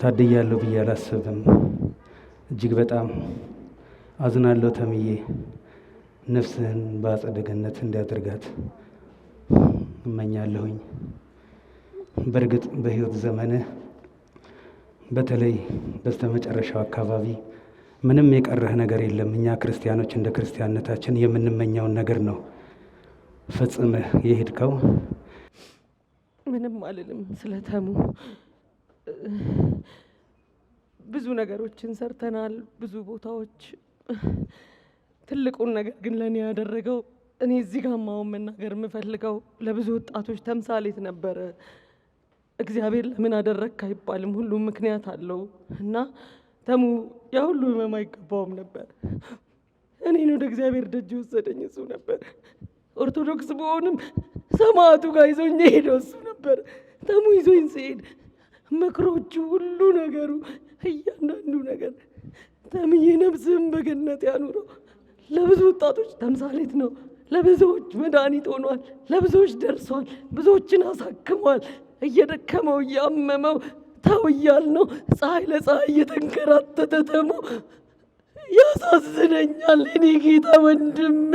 ታድያለሁ ብዬ አላስብም። እጅግ በጣም አዝናለሁ ተምዬ። ነፍስህን በአጸደ ገነት እንዲያደርጋት እመኛለሁኝ። በእርግጥ በህይወት ዘመንህ በተለይ በስተመጨረሻው አካባቢ ምንም የቀረህ ነገር የለም። እኛ ክርስቲያኖች እንደ ክርስቲያንነታችን የምንመኘውን ነገር ነው ፈጽመህ የሄድከው። ምንም አልልም ስለ ተሙ። ብዙ ነገሮችን ሰርተናል፣ ብዙ ቦታዎች። ትልቁን ነገር ግን ለእኔ ያደረገው እኔ እዚህ ጋር ማውን መናገር የምፈልገው ለብዙ ወጣቶች ተምሳሌት ነበረ። እግዚአብሔር ለምን አደረግክ አይባልም፣ ሁሉም ምክንያት አለው እና ተሙ ያ ሁሉ ህመም አይገባውም ነበር። እኔን ወደ እግዚአብሔር ደጅ ወሰደኝ እሱ ነበር። ኦርቶዶክስ በሆንም ሰማዕቱ ጋር ይዞኝ ሄደው እሱ ነበር። ተሙ ይዞኝ ሲሄድ ምክሮቹ፣ ሁሉ ነገሩ፣ እያንዳንዱ ነገር ተምዬ ነፍስህን በገነት ያኑረው። ለብዙ ወጣቶች ተምሳሌት ነው። ለብዙዎች መድኃኒት ሆኗል። ለብዙዎች ደርሷል። ብዙዎችን አሳክሟል። እየደከመው እያመመው ተው እያልነው ፀሐይ ለፀሐይ እየተንከራተተ ተሙ ያሳዝነኛል። እኔ ጌታ ወንድሜ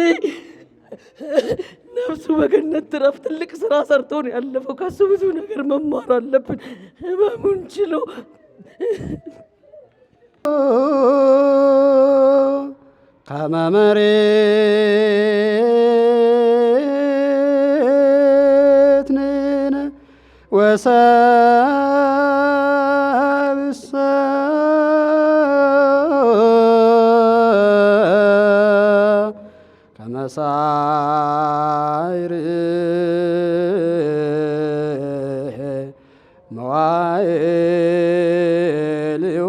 ነፍሱ በገነት ትረፍ። ትልቅ ስራ ሰርቶ ነው ያለፈው። ከሱ ብዙ ነገር መማር አለብን። ህመሙን ችሎ ከመመሬት ነነ ወሰብእሰ ከመሳይር መዋዕልዮ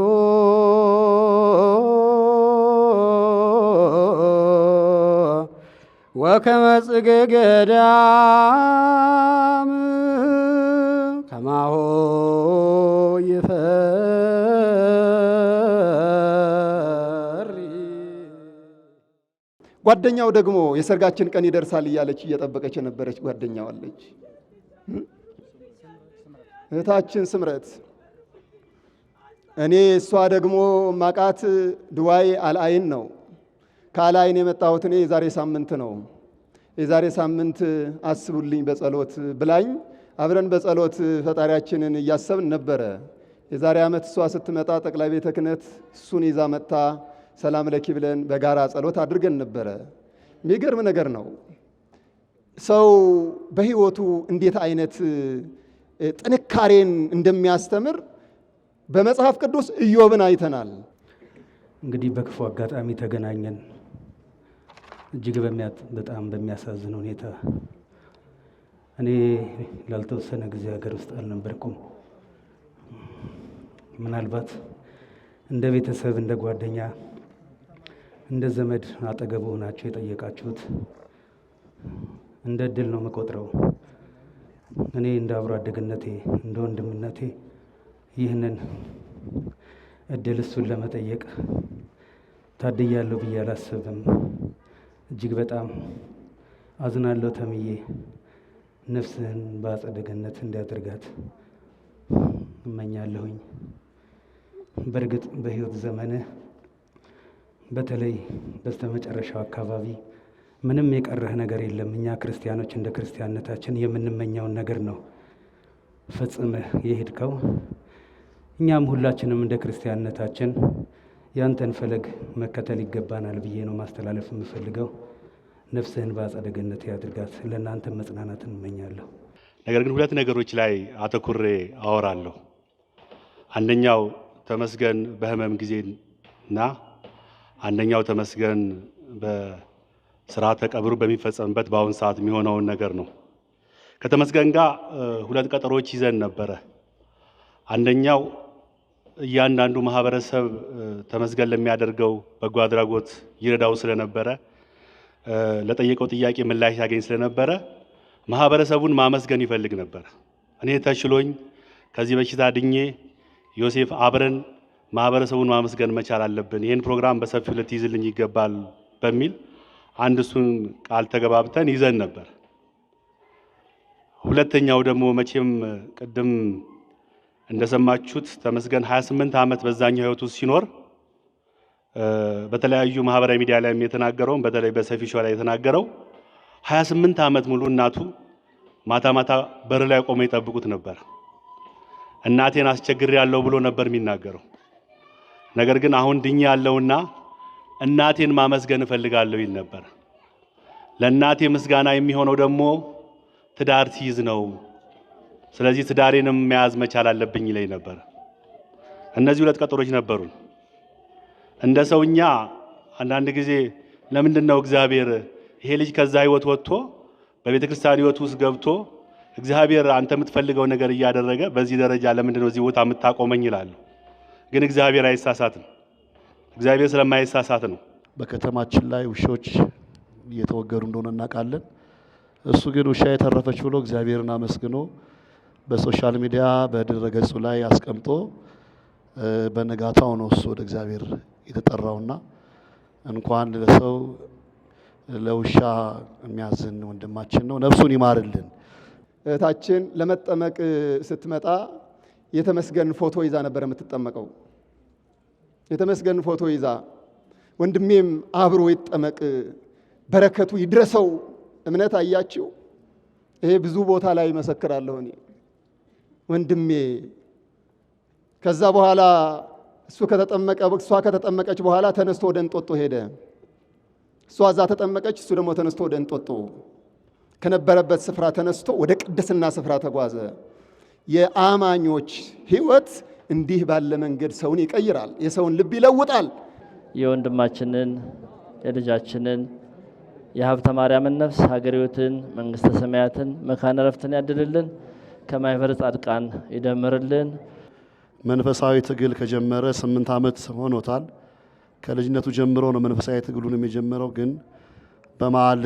ወከመ ጽጌ ገዳም ከማሆ ይፈሪ። ጓደኛው ደግሞ የሰርጋችን ቀን ይደርሳል እያለች እየጠበቀች የነበረች ጓደኛው አለች። እህታችን ስምረት። እኔ እሷ ደግሞ ማቃት ድዋይ አልአይን ነው። ከአልአይን የመጣሁት እኔ የዛሬ ሳምንት ነው። የዛሬ ሳምንት አስቡልኝ በጸሎት ብላኝ አብረን በጸሎት ፈጣሪያችንን እያሰብን ነበረ። የዛሬ ዓመት እሷ ስትመጣ ጠቅላይ ቤተ ክህነት እሱን ይዛ መጥታ ሰላም ለኪ ብለን በጋራ ጸሎት አድርገን ነበረ። የሚገርም ነገር ነው። ሰው በህይወቱ እንዴት አይነት ጥንካሬን እንደሚያስተምር በመጽሐፍ ቅዱስ ኢዮብን አይተናል። እንግዲህ በክፉ አጋጣሚ ተገናኘን። እጅግ በጣም በሚያሳዝን ሁኔታ እኔ ላልተወሰነ ጊዜ ሀገር ውስጥ አልነበርኩም። ምናልባት እንደ ቤተሰብ፣ እንደ ጓደኛ፣ እንደ ዘመድ አጠገቡ ሆናችሁ የጠየቃችሁት እንደ እድል ነው የምቆጥረው። እኔ እንደ አብሮ አደግነቴ፣ እንደ ወንድምነቴ ይህንን እድል እሱን ለመጠየቅ ታድያለሁ ብዬ አላስብም። እጅግ በጣም አዝናለሁ ተምዬ። ነፍስህን በአጸደ ገነት እንዲያደርጋት እመኛለሁኝ። በእርግጥ በህይወት ዘመንህ በተለይ በስተመጨረሻው አካባቢ ምንም የቀረህ ነገር የለም። እኛ ክርስቲያኖች እንደ ክርስቲያንነታችን የምንመኘውን ነገር ነው ፈጽመህ የሄድከው። እኛም ሁላችንም እንደ ክርስቲያንነታችን ያንተን ፈለግ መከተል ይገባናል ብዬ ነው ማስተላለፍ የምፈልገው። ነፍስህን በአጸደ ገነት ያድርጋት። ለእናንተ መጽናናትን እመኛለሁ። ነገር ግን ሁለት ነገሮች ላይ አተኩሬ አወራለሁ። አንደኛው ተመስገን በህመም ጊዜና አንደኛው ተመስገን በስርዓተ ቀብሩ በሚፈጸምበት በአሁን ሰዓት የሚሆነውን ነገር ነው። ከተመስገን ጋር ሁለት ቀጠሮች ይዘን ነበረ። አንደኛው እያንዳንዱ ማህበረሰብ ተመስገን ለሚያደርገው በጎ አድራጎት ይረዳው ስለነበረ ለጠየቀው ጥያቄ ምላሽ ያገኝ ስለነበረ ማህበረሰቡን ማመስገን ይፈልግ ነበር። እኔ ተሽሎኝ ከዚህ በሽታ ድኜ ዮሴፍ አብረን ማህበረሰቡን ማመስገን መቻል አለብን፣ ይህን ፕሮግራም በሰፊው ልትይዝልኝ ይገባል በሚል አንድ እሱን ቃል ተገባብተን ይዘን ነበር። ሁለተኛው ደግሞ መቼም ቅድም እንደሰማችሁት ተመስገን 28 ዓመት በዛኛው ህይወቱ ሲኖር በተለያዩ ማህበራዊ ሚዲያ ላይ የተናገረው በተለይ በሰፊ ሾው ላይ የተናገረው 28 ዓመት ሙሉ እናቱ ማታ ማታ በር ላይ ቆመው ይጠብቁት ነበር። እናቴን አስቸግሬያለሁ ብሎ ነበር የሚናገረው። ነገር ግን አሁን ድኛ ያለውና እናቴን ማመስገን እፈልጋለሁ ይል ነበር። ለእናቴ ምስጋና የሚሆነው ደግሞ ትዳር ሲይዝ ነው። ስለዚህ ትዳሬንም መያዝ መቻል አለብኝ ይለኝ ነበር። እነዚህ ሁለት ቀጠሮች ነበሩን። እንደ ሰውኛ አንዳንድ ጊዜ ለምንድነው እግዚአብሔር ይሄ ልጅ ከዛ ህይወት ወጥቶ በቤተ ክርስቲያን ህይወት ውስጥ ገብቶ እግዚአብሔር አንተ የምትፈልገው ነገር እያደረገ በዚህ ደረጃ ለምንድነው እዚህ ቦታ የምታቆመኝ ይላል። ግን እግዚአብሔር አይሳሳትም። እግዚአብሔር ስለማይሳሳት ነው። በከተማችን ላይ ውሾች እየተወገሩ እንደሆነ እናውቃለን። እሱ ግን ውሻ የተረፈች ብሎ እግዚአብሔርን አመስግኖ በሶሻል ሚዲያ በድረ ገጹ ላይ አስቀምጦ በነጋታው ነው እሱ ወደ እግዚአብሔር የተጠራውና እንኳን ለሰው ለውሻ የሚያዝን ወንድማችን ነው። ነፍሱን ይማርልን። እህታችን ለመጠመቅ ስትመጣ የተመስገን ፎቶ ይዛ ነበር የምትጠመቀው። የተመስገን ፎቶ ይዛ ወንድሜም አብሮ ይጠመቅ በረከቱ ይድረሰው እምነት አያችሁ። ይሄ ብዙ ቦታ ላይ መሰክራለሁ እኔ ወንድሜ። ከዛ በኋላ እሷ ከተጠመቀች በኋላ ተነስቶ ወደ እንጦጦ ሄደ። እሷ እዛ ተጠመቀች፣ እሱ ደግሞ ተነስቶ ወደ እንጦጦ ከነበረበት ስፍራ ተነስቶ ወደ ቅድስና ስፍራ ተጓዘ። የአማኞች ሕይወት እንዲህ ባለ መንገድ ሰውን ይቀይራል፣ የሰውን ልብ ይለውጣል። የወንድማችንን የልጃችንን የሀብተ ማርያምን ነፍስ ሀገረ ሕይወትን መንግስተ ሰማያትን መካነ ዕረፍትን ያድልልን፣ ከማኅበረ ጻድቃን ይደምርልን። መንፈሳዊ ትግል ከጀመረ 8 ዓመት ሆኖታል። ከልጅነቱ ጀምሮ ነው መንፈሳዊ ትግሉንም የጀመረው። ግን በመሃል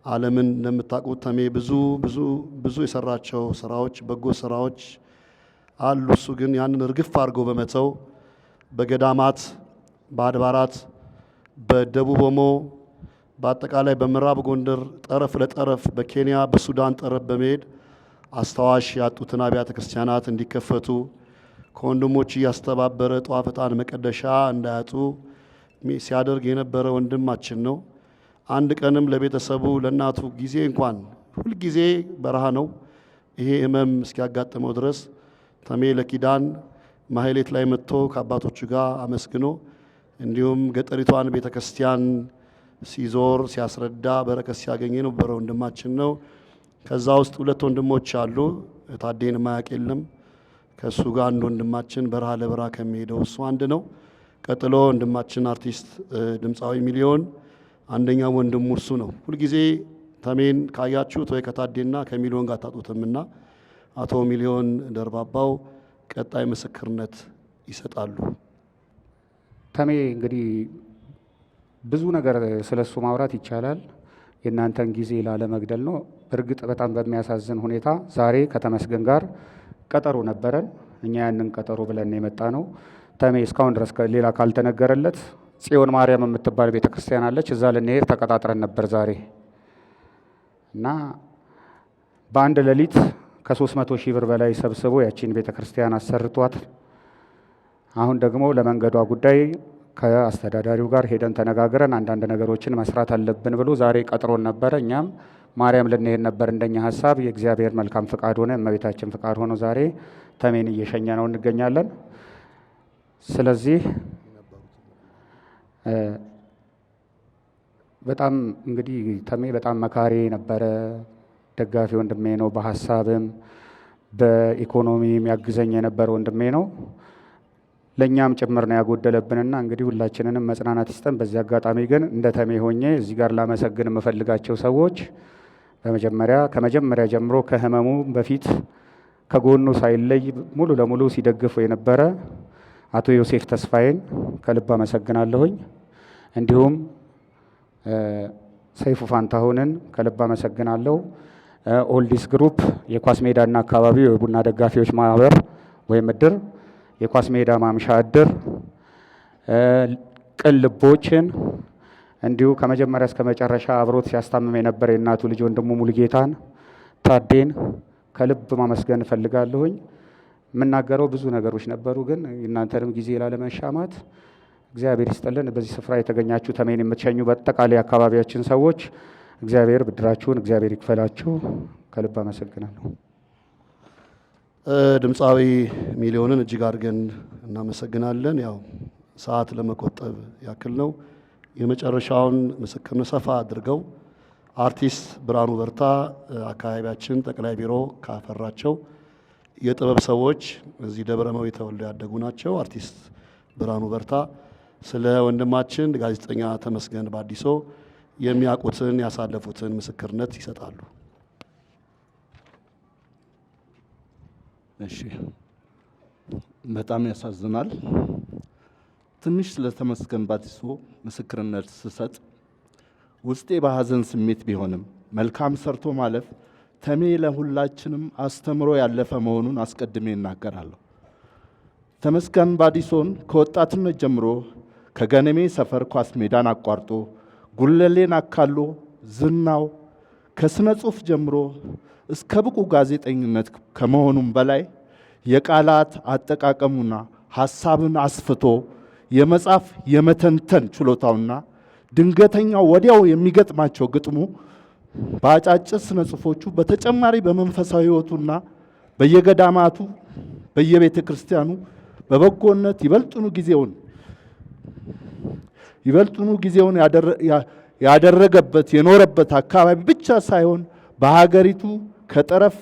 ዓለምን እንደምታውቁት ተሜ ብዙ የሰራቸው ስራዎች በጎ ስራዎች አሉ። እሱ ግን ያንን እርግፍ አድርጎ በመተው በገዳማት በአድባራት በደቡብ ኦሞ በአጠቃላይ በምዕራብ ጎንደር ጠረፍ ለጠረፍ በኬንያ በሱዳን ጠረፍ በመሄድ አስታዋሽ ያጡትን አብያተ ክርስቲያናት እንዲከፈቱ ከወንድሞች እያስተባበረ ጧፍ ዕጣን መቀደሻ እንዳያጡ ሲያደርግ የነበረ ወንድማችን ነው። አንድ ቀንም ለቤተሰቡ ለእናቱ ጊዜ እንኳን ሁልጊዜ በረሃ ነው ይሄ ህመም እስኪያጋጥመው ድረስ ተሜ ለኪዳን ማህሌት ላይ መጥቶ ከአባቶቹ ጋር አመስግኖ እንዲሁም ገጠሪቷን ቤተ ክርስቲያን ሲዞር ሲያስረዳ በረከት ሲያገኝ የነበረ ወንድማችን ነው። ከዛ ውስጥ 2 ወንድሞች አሉ። ታዴን ማያቅ የለም። ከሱ ጋር አንድ ወንድማችን በረሃ ለበረሃ ከሚሄደው እሱ አንድ ነው። ቀጥሎ ወንድማችን አርቲስት ድምፃዊ ሚሊዮን አንደኛው ወንድሙ እሱ ነው። ሁልጊዜ ተሜን ካያችሁት ወይ ከታዴና ከሚሊዮን ጋር ታጡትምና አቶ ሚሊዮን ደርባባው ቀጣይ ምስክርነት ይሰጣሉ። ተሜ እንግዲህ ብዙ ነገር ስለሱ ማውራት ይቻላል። የእናንተን ጊዜ ላለመግደል ነው። እርግጥ በጣም በሚያሳዝን ሁኔታ ዛሬ ከተመስገን ጋር ቀጠሮ ነበረን። እኛ ያንን ቀጠሮ ብለን የመጣ ነው። ተሜ እስካሁን ድረስ ሌላ ካልተነገረለት ጽዮን ማርያም የምትባል ቤተክርስቲያን አለች፣ እዛ ልንሄድ ተቀጣጥረን ነበር ዛሬ እና በአንድ ሌሊት ከ300 ሺህ ብር በላይ ሰብስቦ ያቺን ቤተክርስቲያን አሰርቷት አሁን ደግሞ ለመንገዷ ጉዳይ ከአስተዳዳሪው ጋር ሄደን ተነጋግረን አንዳንድ ነገሮችን መስራት አለብን ብሎ ዛሬ ቀጥሮን ነበረ። እኛም ማርያም ልንሄድ ነበር እንደኛ ሀሳብ። የእግዚአብሔር መልካም ፍቃድ ሆነ፣ እመቤታችን ፍቃድ ሆኖ ዛሬ ተሜን እየሸኘ ነው እንገኛለን። ስለዚህ በጣም እንግዲህ ተሜ በጣም መካሪ ነበረ፣ ደጋፊ ወንድሜ ነው። በሀሳብም በኢኮኖሚም ያግዘኝ የነበረ ወንድሜ ነው። ለእኛም ጭምር ነው ያጎደለብንና እንግዲህ ሁላችንንም መጽናናት ይስጠን። በዚህ አጋጣሚ ግን እንደ ተሜ ሆኜ እዚህ ጋር ላመሰግን የምፈልጋቸው ሰዎች በመጀመሪያ ከመጀመሪያ ጀምሮ ከህመሙ በፊት ከጎኑ ሳይለይ ሙሉ ለሙሉ ሲደግፉ የነበረ አቶ ዮሴፍ ተስፋዬን ከልብ አመሰግናለሁኝ። እንዲሁም ሰይፉ ፋንታሁንን ከልብ አመሰግናለሁ። ኦልዲስ ግሩፕ የኳስ ሜዳና አካባቢው የቡና ደጋፊዎች ማህበር ወይም እድር፣ የኳስ ሜዳ ማምሻ እድር፣ ቅን ልቦችን እንዲሁ ከመጀመሪያ እስከ መጨረሻ አብሮት ሲያስታምም የነበረ የእናቱ ልጅ ወንድሙ ሙሉጌታን ታዴን ከልብ ማመስገን እፈልጋለሁኝ። የምናገረው ብዙ ነገሮች ነበሩ፣ ግን እናንተንም ጊዜ ላለመሻማት እግዚአብሔር ይስጥልን። በዚህ ስፍራ የተገኛችሁ ተሜን የምትሸኙ በአጠቃላይ አካባቢያችን ሰዎች እግዚአብሔር ብድራችሁን እግዚአብሔር ይክፈላችሁ። ከልብ አመሰግናለሁ። ድምፃዊ ሚሊዮንን እጅግ አድርገን እናመሰግናለን። ያው ሰዓት ለመቆጠብ ያክል ነው። የመጨረሻውን ምስክርነት ሰፋ አድርገው አርቲስት ብርሃኑ በርታ አካባቢያችን ጠቅላይ ቢሮ ካፈራቸው የጥበብ ሰዎች እዚህ ደብረመዊ ተወልደው ያደጉ ናቸው። አርቲስት ብርሃኑ በርታ ስለ ወንድማችን ጋዜጠኛ ተመስገን ባዲሶ የሚያውቁትን ያሳለፉትን ምስክርነት ይሰጣሉ። እሺ፣ በጣም ያሳዝናል። ትንሽ ስለ ተመስገን ባዲሶ ምስክርነት ስሰጥ ውስጤ በሐዘን ስሜት ቢሆንም መልካም ሰርቶ ማለፍ ተሜ ለሁላችንም አስተምሮ ያለፈ መሆኑን አስቀድሜ እናገራለሁ። ተመስገን ባዲሶን ከወጣትነት ጀምሮ ከገነሜ ሰፈር ኳስ ሜዳን አቋርጦ ጉለሌን አካሎ ዝናው ከስነ ጽሑፍ ጀምሮ እስከ ብቁ ጋዜጠኝነት ከመሆኑም በላይ የቃላት አጠቃቀሙና ሐሳብን አስፍቶ የመጻፍ የመተንተን ችሎታውና ድንገተኛው ወዲያው የሚገጥማቸው ግጥሙ በአጫጭር ስነ ጽሑፎቹ በተጨማሪ በመንፈሳዊ ሕይወቱና በየገዳማቱ በየቤተ ክርስቲያኑ በበጎነት ይበልጡኑ ጊዜውን ያደረገበት የኖረበት አካባቢ ብቻ ሳይሆን በሀገሪቱ ከጠረፍ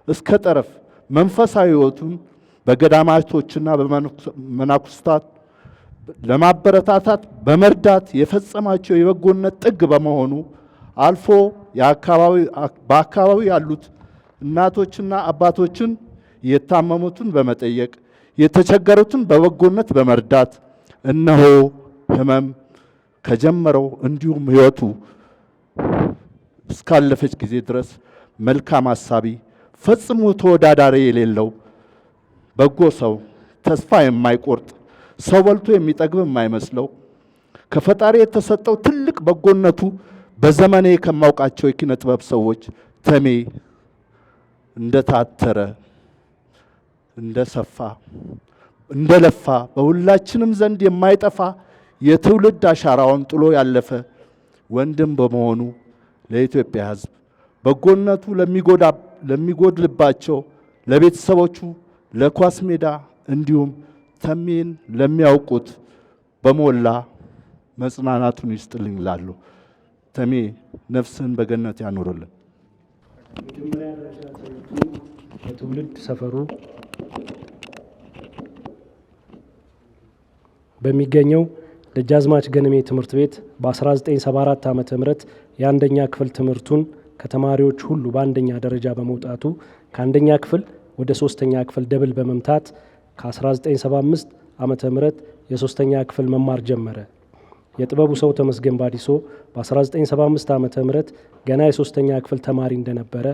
እስከ ጠረፍ መንፈሳዊ ሕይወቱን በገዳማቶችና በመናኩስታት ለማበረታታት በመርዳት የፈጸማቸው የበጎነት ጥግ በመሆኑ አልፎ በአካባቢው ያሉት እናቶችና አባቶችን የታመሙትን በመጠየቅ የተቸገሩትን በበጎነት በመርዳት እነሆ ሕመም ከጀመረው እንዲሁም ሕይወቱ እስካለፈች ጊዜ ድረስ መልካም አሳቢ ፈጽሞ ተወዳዳሪ የሌለው በጎ ሰው ተስፋ የማይቆርጥ ሰው በልቶ የሚጠግብ የማይመስለው ከፈጣሪ የተሰጠው ትልቅ በጎነቱ በዘመኔ ከማውቃቸው የኪነ ጥበብ ሰዎች ተሜ እንደታተረ እንደሰፋ እንደለፋ በሁላችንም ዘንድ የማይጠፋ የትውልድ አሻራውን ጥሎ ያለፈ ወንድም በመሆኑ ለኢትዮጵያ ሕዝብ በጎነቱ ለሚጎድልባቸው ለቤተሰቦቹ ለኳስ ሜዳ እንዲሁም ተሜን ለሚያውቁት በሞላ መጽናናቱን ይስጥልኝ እላለሁ። ተሜ ነፍስህን በገነት ያኖርልን። በትውልድ ሰፈሩ በሚገኘው ደጃዝማች ገነሜ ትምህርት ቤት በ1974 ዓ.ም የአንደኛ ክፍል ትምህርቱን ከተማሪዎች ሁሉ በአንደኛ ደረጃ በመውጣቱ ከአንደኛ ክፍል ወደ ሶስተኛ ክፍል ደብል በመምታት ከ1975 ዓመተ ምህረት የሶስተኛ ክፍል መማር ጀመረ። የጥበቡ ሰው ተመስገን ባዲሶ በ1975 ዓመተ ምህረት ገና የሶስተኛ ክፍል ተማሪ እንደነበረ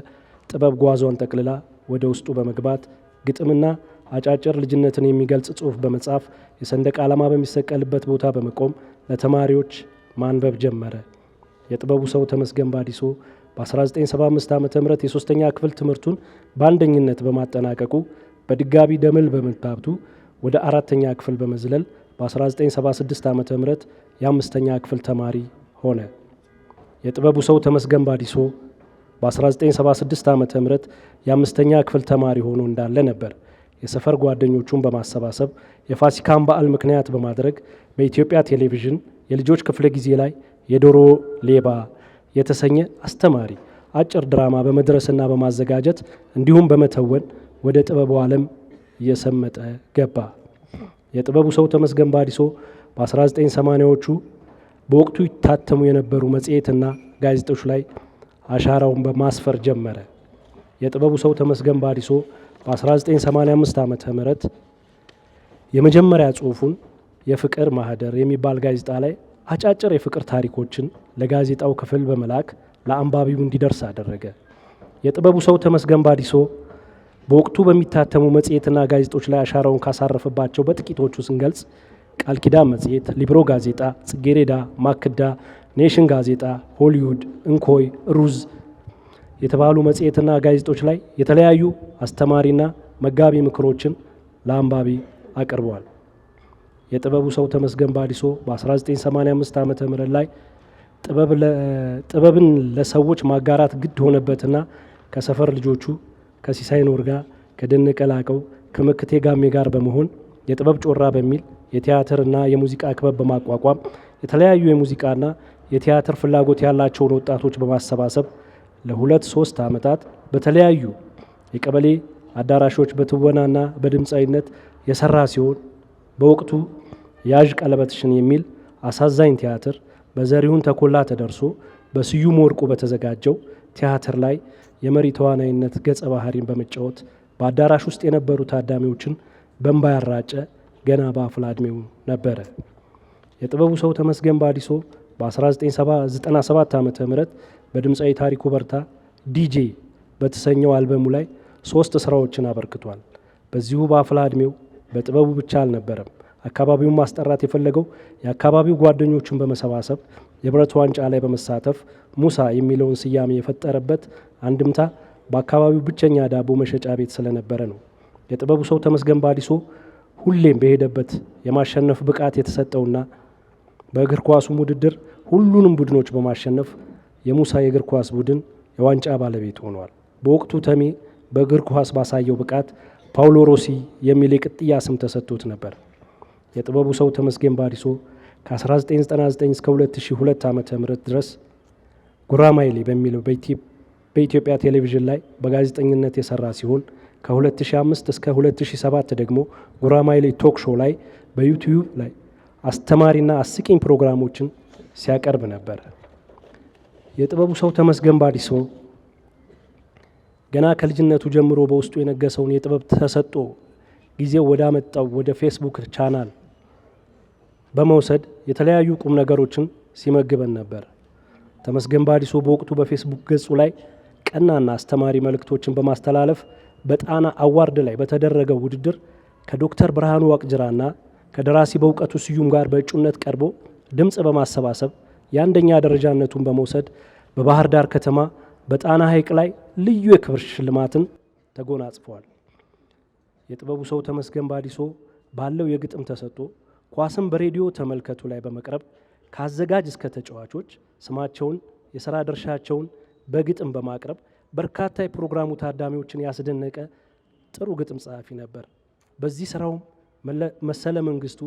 ጥበብ ጓዟን ጠቅልላ ወደ ውስጡ በመግባት ግጥምና አጫጭር ልጅነትን የሚገልጽ ጽሑፍ በመጻፍ የሰንደቅ ዓላማ በሚሰቀልበት ቦታ በመቆም ለተማሪዎች ማንበብ ጀመረ። የጥበቡ ሰው ተመስገን ባዲሶ በ1975 ዓመተ ምህረት የሶስተኛ ክፍል ትምህርቱን በአንደኝነት በማጠናቀቁ በድጋቢ ደብል በመምታቱ ወደ አራተኛ ክፍል በመዝለል በ1976 ዓመተ ምህረት የአምስተኛ ክፍል ተማሪ ሆነ። የጥበቡ ሰው ተመስገን ባዲሶ በ1976 ዓመተ ምህረት የአምስተኛ ክፍል ተማሪ ሆኖ እንዳለ ነበር የሰፈር ጓደኞቹን በማሰባሰብ የፋሲካን በዓል ምክንያት በማድረግ በኢትዮጵያ ቴሌቪዥን የልጆች ክፍለ ጊዜ ላይ የዶሮ ሌባ የተሰኘ አስተማሪ አጭር ድራማ በመድረስና በማዘጋጀት እንዲሁም በመተወን ወደ ጥበቡ ዓለም እየሰመጠ ገባ። የጥበቡ ሰው ተመስገን ባዲሶ በ1980ዎቹ በወቅቱ ይታተሙ የነበሩ መጽሔትና ጋዜጦች ላይ አሻራውን በማስፈር ጀመረ። የጥበቡ ሰው ተመስገን ባዲሶ በ1985 ዓመተ ምህረት የመጀመሪያ ጽሑፉን የፍቅር ማህደር የሚባል ጋዜጣ ላይ አጫጭር የፍቅር ታሪኮችን ለጋዜጣው ክፍል በመላክ ለአንባቢው እንዲደርስ አደረገ። የጥበቡ ሰው ተመስገን ባዲሶ በወቅቱ በሚታተሙ መጽሔትና ጋዜጦች ላይ አሻራውን ካሳረፈባቸው በጥቂቶቹ ስንገልጽ ቃል ኪዳን መጽሔት፣ ሊብሮ ጋዜጣ፣ ጽጌሬዳ፣ ማክዳ፣ ኔሽን ጋዜጣ፣ ሆሊውድ፣ እንኮይ፣ ሩዝ የተባሉ መጽሔትና ጋዜጦች ላይ የተለያዩ አስተማሪና መጋቢ ምክሮችን ለአንባቢ አቅርበዋል። የጥበቡ ሰው ተመስገን ባዲሶ በ1985 ዓመተ ምህረት ላይ ጥበብን ለሰዎች ማጋራት ግድ ሆነበትና ከሰፈር ልጆቹ ከሲሳይ ኖርጋ፣ ከደነቀ ላቀው፣ ከመክቴ ጋሜ ጋር በመሆን የጥበብ ጮራ በሚል የቲያትርና የሙዚቃ ክበብ በማቋቋም የተለያዩ የሙዚቃና የቲያትር ፍላጎት ያላቸውን ወጣቶች በማሰባሰብ ለ2-3 ዓመታት በተለያዩ የቀበሌ አዳራሾች በትወናና በድምፃዊነት የሰራ ሲሆን በወቅቱ ያዥ ቀለበትሽን የሚል አሳዛኝ ቲያትር በዘሪሁን ተኮላ ተደርሶ በስዩም ወርቁ በተዘጋጀው ቲያትር ላይ የመሪ ተዋናይነት ገጸ ባህሪን በመጫወት በአዳራሽ ውስጥ የነበሩ ታዳሚዎችን በእንባ ያራጨ ገና በአፍላ ዕድሜው ነበረ። የጥበቡ ሰው ተመስገን ባዲሶ በ1997 ዓመተ ምህረት በድምፃዊ ታሪኩ በርታ ዲጄ በተሰኘው አልበሙ ላይ 3 ስራዎችን አበርክቷል። በዚሁ በአፍላ ዕድሜው በጥበቡ ብቻ አልነበረም አካባቢውን ማስጠራት የፈለገው የአካባቢው ጓደኞቹን በመሰባሰብ የብረት ዋንጫ ላይ በመሳተፍ ሙሳ የሚለውን ስያሜ የፈጠረበት አንድምታ በአካባቢው ብቸኛ ዳቦ መሸጫ ቤት ስለነበረ ነው። የጥበቡ ሰው ተመስገን ባዲሶ ሁሌም በሄደበት የማሸነፍ ብቃት የተሰጠውና በእግር ኳሱ ውድድር ሁሉንም ቡድኖች በማሸነፍ የሙሳ የእግር ኳስ ቡድን የዋንጫ ባለቤት ሆኗል። በወቅቱ ተሜ በእግር ኳስ ባሳየው ብቃት ፓውሎ ሮሲ የሚል የቅጥያ ስም ተሰጥቶት ነበር። የጥበቡ ሰው ተመስገን ባዲሶ ከ1999 እስከ 2002 ዓመተ ምህረት ድረስ ጉራማይሌ በሚለው በኢትዮጵያ ቴሌቪዥን ላይ በጋዜጠኝነት የሰራ ሲሆን ከ2005 እስከ 2007 ደግሞ ጉራማይሌ ቶክ ሾው ላይ በዩቲዩብ ላይ አስተማሪና አስቂኝ ፕሮግራሞችን ሲያቀርብ ነበር። የጥበቡ ሰው ተመስገን ባዲሶ ገና ከልጅነቱ ጀምሮ በውስጡ የነገሰውን የጥበብ ተሰጥኦ ጊዜው ወዳመጣው ወደ ፌስቡክ ቻናል በመውሰድ የተለያዩ ቁም ነገሮችን ሲመግበን ነበር። ተመስገን ባዲሶ በወቅቱ በፌስቡክ ገጹ ላይ ቀናና አስተማሪ መልእክቶችን በማስተላለፍ በጣና አዋርድ ላይ በተደረገው ውድድር ከዶክተር ብርሃኑ ዋቅጅራና ከደራሲ በእውቀቱ ስዩም ጋር በእጩነት ቀርቦ ድምፅ በማሰባሰብ የአንደኛ ደረጃነቱን በመውሰድ በባህር ዳር ከተማ በጣና ሐይቅ ላይ ልዩ የክብር ሽልማትን ተጎናጽፏል። የጥበቡ ሰው ተመስገን ባዲሶ ባለው የግጥም ተሰጥኦ ኳስን በሬዲዮ ተመልከቱ ላይ በመቅረብ ከአዘጋጅ እስከ ተጫዋቾች ስማቸውን፣ የሥራ ድርሻቸውን በግጥም በማቅረብ በርካታ የፕሮግራሙ ታዳሚዎችን ያስደነቀ ጥሩ ግጥም ጸሐፊ ነበር። በዚህ ስራውም መሰለ መንግስቱ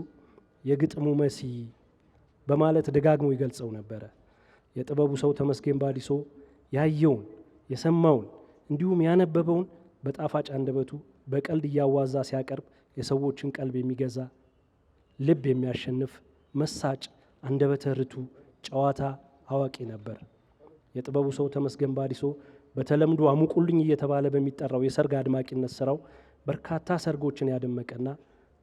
የግጥሙ መሲ በማለት ደጋግሞ ይገልጸው ነበረ። የጥበቡ ሰው ተመስገን ባዲሶ ያየውን የሰማውን እንዲሁም ያነበበውን በጣፋጭ አንደበቱ በቀልድ እያዋዛ ሲያቀርብ የሰዎችን ቀልብ የሚገዛ ልብ የሚያሸንፍ መሳጭ አንደበተ ርቱዕ ጨዋታ አዋቂ ነበር። የጥበቡ ሰው ተመስገን ባዲሶ በተለምዶ አሙቁልኝ እየተባለ በሚጠራው የሰርግ አድማቂነት ስራው በርካታ ሰርጎችን ያደመቀና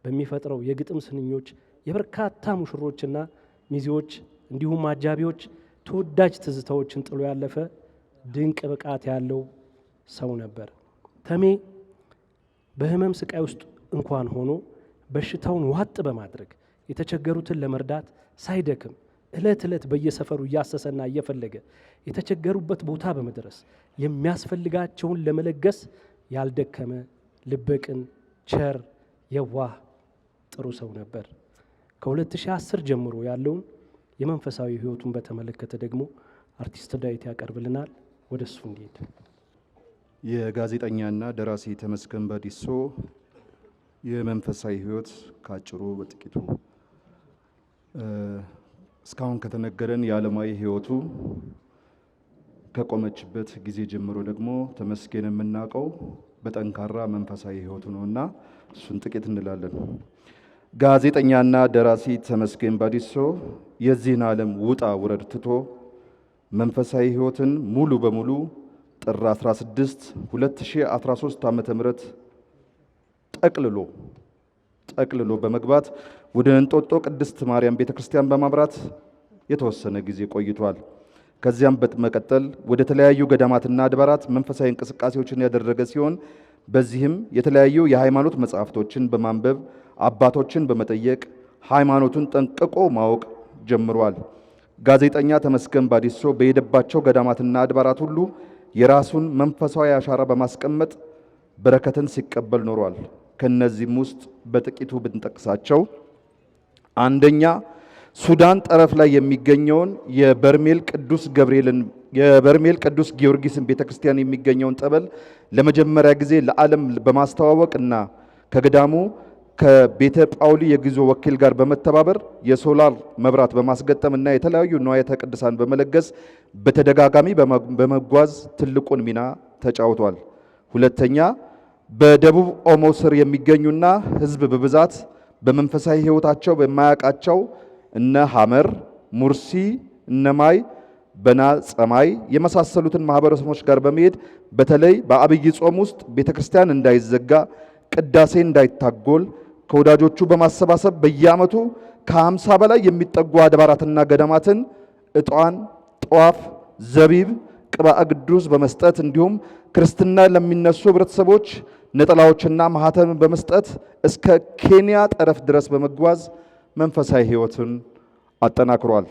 በሚፈጥረው የግጥም ስንኞች የበርካታ ሙሽሮችና ሚዜዎች እንዲሁም አጃቢዎች ተወዳጅ ትዝታዎችን ጥሎ ያለፈ ድንቅ ብቃት ያለው ሰው ነበር። ተሜ በህመም ስቃይ ውስጥ እንኳን ሆኖ በሽታውን ዋጥ በማድረግ የተቸገሩትን ለመርዳት ሳይደክም እለት እለት በየሰፈሩ እያሰሰና እየፈለገ የተቸገሩበት ቦታ በመድረስ የሚያስፈልጋቸውን ለመለገስ ያልደከመ ልበቅን፣ ቸር፣ የዋህ ጥሩ ሰው ነበር። ከ2010 ጀምሮ ያለውን የመንፈሳዊ ህይወቱን በተመለከተ ደግሞ አርቲስት ዳዊት ያቀርብልናል። ወደ እሱ እንዲሄድ የጋዜጠኛና ደራሲ ተመስገን ባዲሶ የመንፈሳዊ ህይወት ካጭሩ በጥቂቱ እስካሁን ከተነገረን የዓለማዊ ህይወቱ ከቆመችበት ጊዜ ጀምሮ ደግሞ ተመስገን የምናውቀው በጠንካራ መንፈሳዊ ህይወቱ ነውና እሱን ጥቂት እንላለን። ጋዜጠኛና ደራሲ ተመስገን ባዲሶ የዚህን ዓለም ውጣ ውረድ ትቶ መንፈሳዊ ህይወትን ሙሉ በሙሉ ጥር 16 2013 ዓመተ ምህረት ጠቅልሎ በመግባት ወደ እንጦጦ ቅድስት ማርያም ቤተክርስቲያን በማምራት የተወሰነ ጊዜ ቆይቷል። ከዚያም በመቀጠል ወደ ተለያዩ ገዳማትና አድባራት መንፈሳዊ እንቅስቃሴዎችን ያደረገ ሲሆን በዚህም የተለያዩ የሃይማኖት መጻሕፍቶችን በማንበብ አባቶችን በመጠየቅ ሃይማኖቱን ጠንቅቆ ማወቅ ጀምሯል። ጋዜጠኛ ተመስገን ባዲሶ በሄደባቸው ገዳማትና አድባራት ሁሉ የራሱን መንፈሳዊ አሻራ በማስቀመጥ በረከትን ሲቀበል ኖሯል። ከነዚህም ውስጥ በጥቂቱ ብንጠቅሳቸው አንደኛ ሱዳን ጠረፍ ላይ የሚገኘውን የበርሜል ቅዱስ ጊዮርጊስን ቤተክርስቲያን የሚገኘውን ጠበል ለመጀመሪያ ጊዜ ለዓለም በማስተዋወቅ እና ከገዳሙ ከቤተ ጳውሊ የጉዞ ወኪል ጋር በመተባበር የሶላር መብራት በማስገጠም እና የተለያዩ ንዋያተ ቅድሳን በመለገስ በተደጋጋሚ በመጓዝ ትልቁን ሚና ተጫውቷል። ሁለተኛ በደቡብ ኦሞ ስር የሚገኙና ሕዝብ በብዛት በመንፈሳዊ ሕይወታቸው በማያውቃቸው እነ ሐመር፣ ሙርሲ፣ እነማይ፣ በና ጸማይ የመሳሰሉትን ማህበረሰቦች ጋር በመሄድ በተለይ በአብይ ጾም ውስጥ ቤተክርስቲያን እንዳይዘጋ ቅዳሴ እንዳይታጎል ከወዳጆቹ በማሰባሰብ በየዓመቱ ከ50 በላይ የሚጠጉ አድባራትና ገዳማትን ዕጣን፣ ጧፍ፣ ዘቢብ፣ ቅብአ ቅዱስ በመስጠት እንዲሁም ክርስትና ለሚነሱ ህብረተሰቦች ነጠላዎችና ማህተምን በመስጠት እስከ ኬንያ ጠረፍ ድረስ በመጓዝ መንፈሳዊ ሕይወትን አጠናክሯል።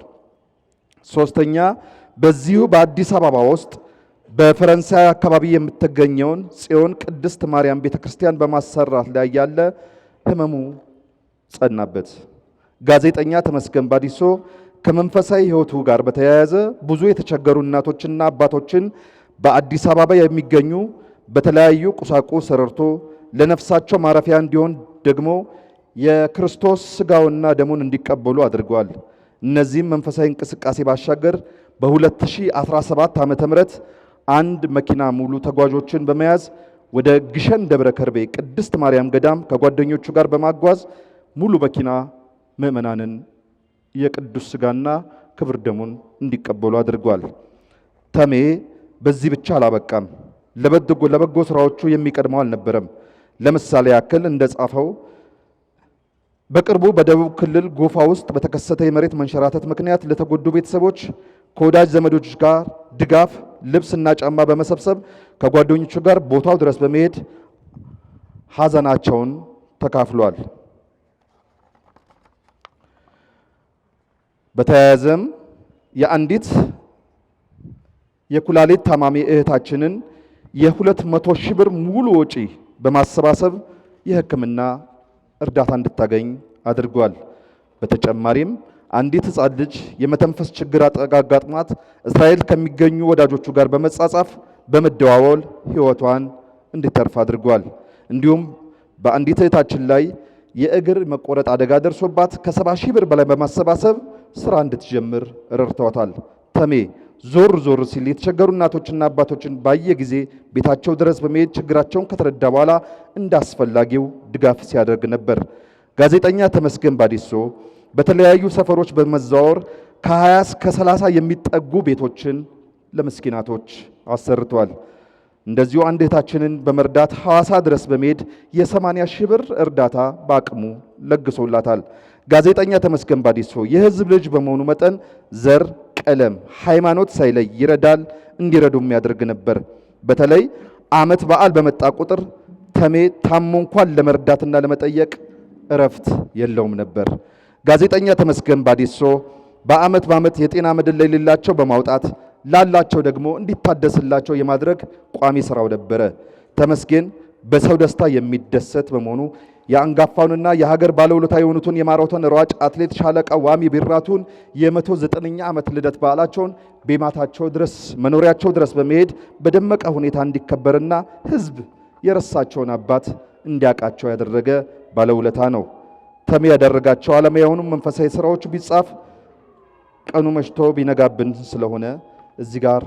ሶስተኛ በዚሁ በአዲስ አበባ ውስጥ በፈረንሳይ አካባቢ የምትገኘውን ጽዮን ቅድስት ማርያም ቤተክርስቲያን በማሰራት ላይ ያለ ህመሙ ጸናበት። ጋዜጠኛ ተመስገን ባዲሶ ከመንፈሳዊ ሕይወቱ ጋር በተያያዘ ብዙ የተቸገሩ እናቶችና አባቶችን በአዲስ አበባ የሚገኙ በተለያዩ ቁሳቁስ ረድቶ ለነፍሳቸው ማረፊያ እንዲሆን ደግሞ የክርስቶስ ስጋውና ደሙን እንዲቀበሉ አድርጓል። እነዚህም መንፈሳዊ እንቅስቃሴ ባሻገር በ2017 ዓ.ም አንድ መኪና ሙሉ ተጓዦችን በመያዝ ወደ ግሸን ደብረ ከርቤ ቅድስት ማርያም ገዳም ከጓደኞቹ ጋር በማጓዝ ሙሉ መኪና ምእመናንን የቅዱስ ስጋና ክብር ደሙን እንዲቀበሉ አድርጓል። ተሜ በዚህ ብቻ አላበቃም። ለበጎ ስራዎቹ የሚቀድመው አልነበረም። ለምሳሌ ያክል እንደጻፈው በቅርቡ በደቡብ ክልል ጎፋ ውስጥ በተከሰተ የመሬት መንሸራተት ምክንያት ለተጎዱ ቤተሰቦች ከወዳጅ ዘመዶች ጋር ድጋፍ ልብስና ጫማ በመሰብሰብ ከጓደኞቹ ጋር ቦታው ድረስ በመሄድ ሐዘናቸውን ተካፍሏል። በተያያዘም የአንዲት የኩላሊት ታማሚ እህታችንን የ200 ሺህ ብር ሙሉ ወጪ በማሰባሰብ የሕክምና እርዳታ እንድታገኝ አድርጓል። በተጨማሪም አንዲት ሕፃን ልጅ የመተንፈስ ችግር አጋጥሟት እስራኤል ከሚገኙ ወዳጆቹ ጋር በመጻጻፍ በመደዋወል ሕይወቷን እንድትተርፍ አድርጓል። እንዲሁም በአንዲት እህታችን ላይ የእግር መቆረጥ አደጋ ደርሶባት ከ70 ሺህ ብር በላይ በማሰባሰብ ስራ እንድትጀምር ረድተዋታል። ተሜ ዞር ዞር ሲል የተቸገሩ እናቶችና አባቶችን ባየ ጊዜ ቤታቸው ድረስ በመሄድ ችግራቸውን ከተረዳ በኋላ እንዳስፈላጊው ድጋፍ ሲያደርግ ነበር። ጋዜጠኛ ተመስገን ባዲሶ በተለያዩ ሰፈሮች በመዘዋወር ከ20 እስከ 30 የሚጠጉ ቤቶችን ለምስኪናቶች አሰርቷል። እንደዚሁ አንድ እህታችንን በመርዳት ሐዋሳ ድረስ በመሄድ የ80 ሺህ ብር እርዳታ በአቅሙ ለግሶላታል። ጋዜጠኛ ተመስገን ባዲሶ የህዝብ ልጅ በመሆኑ መጠን ዘር፣ ቀለም፣ ሃይማኖት ሳይለይ ይረዳል፣ እንዲረዱም ያደርግ ነበር። በተለይ ዓመት በዓል በመጣ ቁጥር ተሜ ታሞ እንኳን ለመርዳትና ለመጠየቅ እረፍት የለውም ነበር። ጋዜጠኛ ተመስገን ባዲሶ በዓመት የጤና መድን ላይ የሌላቸው በማውጣት ላላቸው ደግሞ እንዲታደስላቸው የማድረግ ቋሚ ስራው ነበረ። ተመስገን በሰው ደስታ የሚደሰት በመሆኑ የአንጋፋውንና የሀገር ባለውለታ የሆኑትን የማራቶን ሯጭ አትሌት ሻለቃ ዋሚ ቢራቱን የ109ኛ ዓመት ልደት በዓላቸውን ቤማታቸው ድረስ መኖሪያቸው ድረስ በመሄድ በደመቀ ሁኔታ እንዲከበርና ህዝብ የረሳቸውን አባት እንዲያውቃቸው ያደረገ ባለውለታ ነው። ተሜ ያደረጋቸው ዓለም የሆኑ መንፈሳዊ ስራዎች ቢጻፍ ቀኑ መሽቶ ቢነጋብን ስለሆነ እዚህ ጋር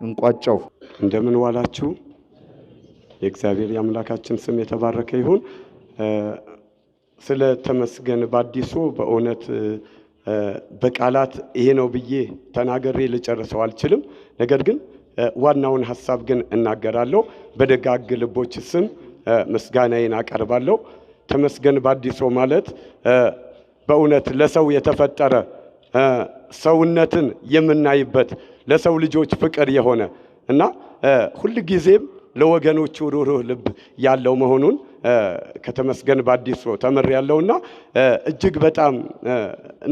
እንቋጨው። እንደምን ዋላችሁ? የእግዚአብሔር የአምላካችን ስም የተባረከ ይሁን። ስለ ተመስገን ባዲሶ በእውነት በቃላት ይሄ ነው ብዬ ተናገሬ ልጨርሰው አልችልም። ነገር ግን ዋናውን ሐሳብ ግን እናገራለሁ። በደጋግ ልቦች ስም ምስጋናዬን አቀርባለሁ። ተመስገን ባዲሶ ማለት በእውነት ለሰው የተፈጠረ ሰውነትን የምናይበት ለሰው ልጆች ፍቅር የሆነ እና ሁል ጊዜም ለወገኖቹ ሩህሩህ ልብ ያለው መሆኑን ከተመስገን ባዲሶ ተምሬያለሁና እጅግ በጣም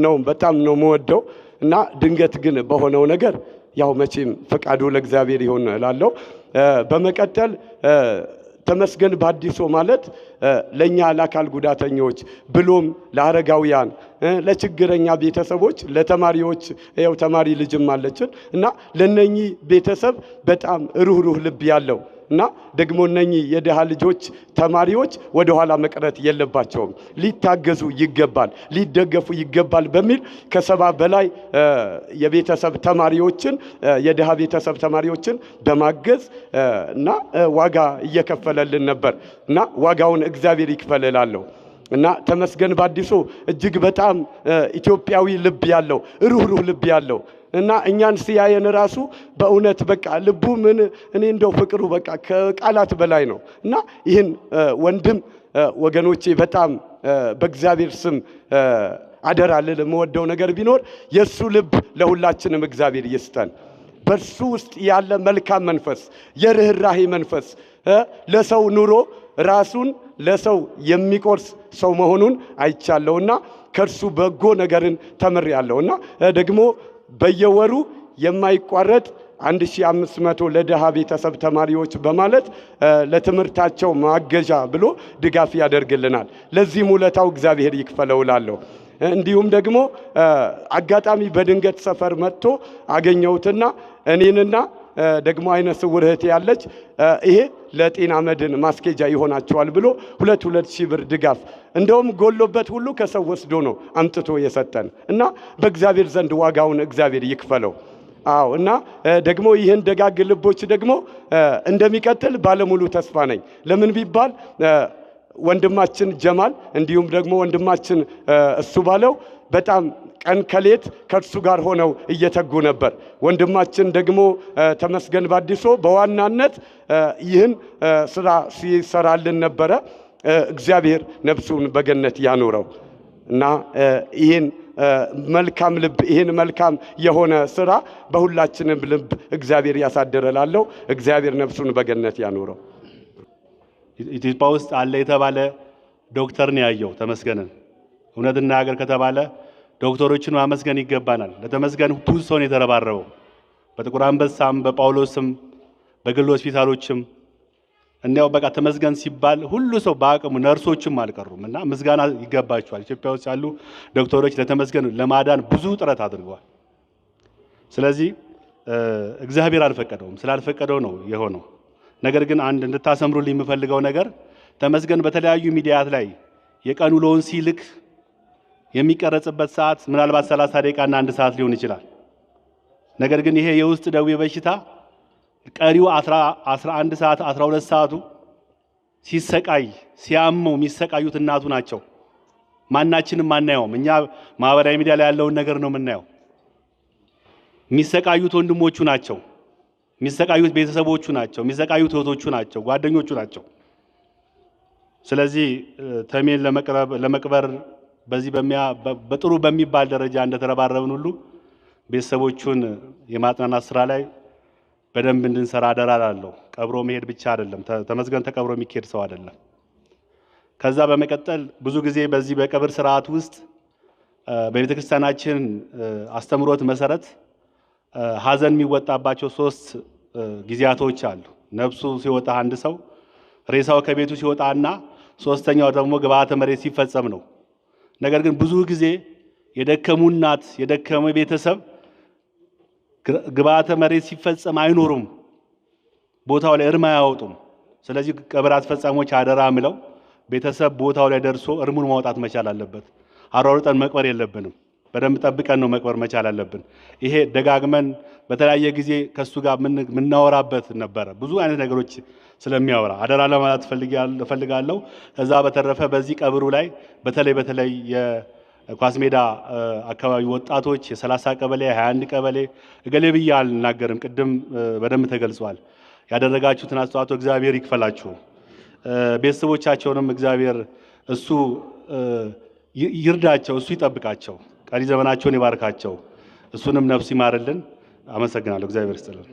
ነው የምወደው እና ድንገት ግን በሆነው ነገር ያው መቼም ፈቃዱ ለእግዚአብሔር ይሁን እላለሁ። በመቀጠል ተመስገን ባዲሶ ማለት ለኛ ለአካል ጉዳተኞች ብሎም ለአረጋውያን ለችግረኛ ቤተሰቦች ለተማሪዎች ያው ተማሪ ልጅም አለችን እና ለነኚህ ቤተሰብ በጣም ሩህሩህ ልብ ያለው እና ደግሞ እነኚህ የደሃ ልጆች ተማሪዎች ወደ ኋላ መቅረት የለባቸውም፣ ሊታገዙ ይገባል፣ ሊደገፉ ይገባል በሚል ከ70 በላይ የቤተሰብ ተማሪዎችን የደሃ ቤተሰብ ተማሪዎችን በማገዝ እና ዋጋ እየከፈለልን ነበር እና ዋጋውን እግዚአብሔር ይክፈልላለሁ። እና ተመስገን ባዲሶ እጅግ በጣም ኢትዮጵያዊ ልብ ያለው ሩህሩህ ልብ ያለው እና እኛን ሲያየን ራሱ በእውነት በቃ ልቡ ምን እኔ እንደው ፍቅሩ በቃ ከቃላት በላይ ነው። እና ይህን ወንድም ወገኖቼ በጣም በእግዚአብሔር ስም አደራ ልል የምወደው ነገር ቢኖር የሱ ልብ ለሁላችንም እግዚአብሔር ይስጠን። በሱ ውስጥ ያለ መልካም መንፈስ፣ የርህራሄ መንፈስ ለሰው ኑሮ ራሱን ለሰው የሚቆርስ ሰው መሆኑን አይቻለሁና ከርሱ በጎ ነገርን ተምሬያለሁና ደግሞ በየወሩ የማይቋረጥ 1500 ለደሃ ቤተሰብ ተማሪዎች በማለት ለትምህርታቸው ማገዣ ብሎ ድጋፍ ያደርግልናል። ለዚህ ውለታው እግዚአብሔር ይክፈለው እላለሁ። እንዲሁም ደግሞ አጋጣሚ በድንገት ሰፈር መጥቶ አገኘሁትና እኔንና ደግሞ አይነ ስውር እህቴ ያለች ይሄ ለጤና መድን ማስኬጃ ይሆናቸዋል ብሎ 2,000 ብር ድጋፍ እንደውም ጎሎበት ሁሉ ከሰው ወስዶ ነው አምጥቶ የሰጠን እና በእግዚአብሔር ዘንድ ዋጋውን እግዚአብሔር ይክፈለው። አዎ እና ደግሞ ይህን ደጋግ ልቦች ደግሞ እንደሚቀጥል ባለሙሉ ተስፋ ነኝ። ለምን ቢባል ወንድማችን ጀማል እንዲሁም ደግሞ ወንድማችን እሱ ባለው በጣም ቀን ከሌት ከእርሱ ጋር ሆነው እየተጉ ነበር። ወንድማችን ደግሞ ተመስገን ባዲሶ በዋናነት ይህን ስራ ሲሰራልን ነበረ። እግዚአብሔር ነፍሱን በገነት ያኑረው እና ይህን መልካም ልብ ይህን መልካም የሆነ ስራ በሁላችንም ልብ እግዚአብሔር ያሳደረላለው። እግዚአብሔር ነፍሱን በገነት ያኑረው። ኢትዮጵያ ውስጥ አለ የተባለ ዶክተርን ያየው ተመስገንን እውነት እናገር ከተባለ ዶክተሮችን ማመስገን ይገባናል። ለተመስገን ብዙ ሰው ነው የተረባረበው። በጥቁር አንበሳም በጳውሎስም በግል ሆስፒታሎችም እንዲያው በቃ ተመስገን ሲባል ሁሉ ሰው በአቅሙ ነርሶችም አልቀሩም እና ምስጋና ይገባቸዋል። ኢትዮጵያ ውስጥ ያሉ ዶክተሮች ለተመስገን ለማዳን ብዙ ጥረት አድርገዋል። ስለዚህ እግዚአብሔር አልፈቀደውም፣ ስላልፈቀደው ነው የሆነው። ነገር ግን አንድ እንድታሰምሩልኝ የምፈልገው ነገር ተመስገን በተለያዩ ሚዲያት ላይ የቀኑ ውሎውን ሲልክ የሚቀረጽበት ሰዓት ምናልባት 30 ደቂቃና 1 ሰዓት ሊሆን ይችላል። ነገር ግን ይሄ የውስጥ ደዌ በሽታ ቀሪው 11 ሰዓት 12 ሰዓቱ ሲሰቃይ ሲያመው የሚሰቃዩት እናቱ ናቸው። ማናችንም ማናየውም። እኛ ማህበራዊ ሚዲያ ላይ ያለውን ነገር ነው የምናየው። የሚሰቃዩት ወንድሞቹ ናቸው፣ የሚሰቃዩት ቤተሰቦቹ ናቸው፣ የሚሰቃዩት እህቶቹ ናቸው፣ ጓደኞቹ ናቸው። ስለዚህ ተሜን ለመቅበር በዚህ በጥሩ በሚባል ደረጃ እንደተረባረብን ሁሉ ቤተሰቦቹን የማጽናናት ስራ ላይ በደንብ እንድንሰራ አደራ እላለሁ። ቀብሮ መሄድ ብቻ አይደለም፣ ተመስገን ተቀብሮ የሚሄድ ሰው አይደለም። ከዛ በመቀጠል ብዙ ጊዜ በዚህ በቀብር ስርዓት ውስጥ በቤተ ክርስቲያናችን አስተምሮት መሰረት ሀዘን የሚወጣባቸው 3 ጊዜያቶች አሉ። ነፍሱ ሲወጣ አንድ ሰው፣ ሬሳው ከቤቱ ሲወጣና ሶስተኛው ደግሞ ግብአተ መሬት ሲፈጸም ነው። ነገር ግን ብዙ ጊዜ የደከሙ እናት የደከመ ቤተሰብ ግብአተ መሬት ሲፈጸም አይኖሩም፣ ቦታው ላይ እርም አያወጡም። ስለዚህ ቀብር አስፈጻሚዎች አደራ ምለው ቤተሰብ ቦታው ላይ ደርሶ እርሙን ማውጣት መቻል አለበት። አሯሩጠን መቅበር የለብንም። በደንብ ጠብቀን ነው መቅበር መቻል አለብን። ይሄ ደጋግመን በተለያየ ጊዜ ከሱ ጋር ምናወራበት ነበረ፣ ብዙ አይነት ነገሮች ስለሚያወራ አደራ ለማለት ፈልጋለሁ። ከዛ በተረፈ በዚህ ቀብሩ ላይ በተለይ የኳስ ሜዳ አካባቢ ወጣቶች የ30 ቀበሌ 21 ቀበሌ እገሌ ብዬ አልናገርም፣ ቅድም በደንብ ተገልጿል። ያደረጋችሁትን አስተዋጽኦ እግዚአብሔር ይክፈላችሁ። ቤተሰቦቻቸውንም እግዚአብሔር እሱ ይርዳቸው፣ እሱ ይጠብቃቸው፣ ቀሪ ዘመናቸውን ይባርካቸው፣ እሱንም ነፍስ ይማርልን። አመሰግናለሁ። እግዚአብሔር ይስጥልን።